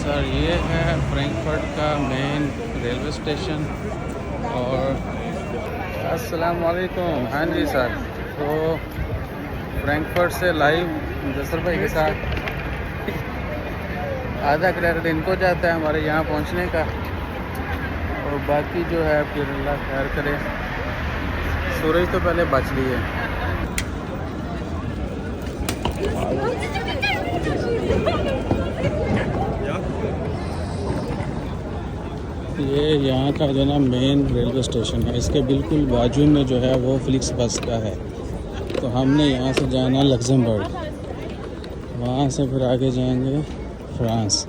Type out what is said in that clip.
Sir ये है Frankfurt का मेन रेलवे स्टेशन। और अस्सलाम वालेकुम। हाँ जी सर, तो फ्रैंकफर्ट से लाइव मुदस्सर भाई के साथ आधा क्रेडिट इनको जाता है हमारे यहाँ पहुँचने का, और बाकी जो है फिर अल्लाह खैर करे। सूरज तो पहले बच ली है। ये यहाँ का जो ना मेन रेलवे स्टेशन है, इसके बिल्कुल बाजू में जो है वो फ्लिक्स बस का है। तो हमने यहाँ से जाना लग्जमबर्ग, वहाँ से फिर आगे जाएंगे फ्रांस।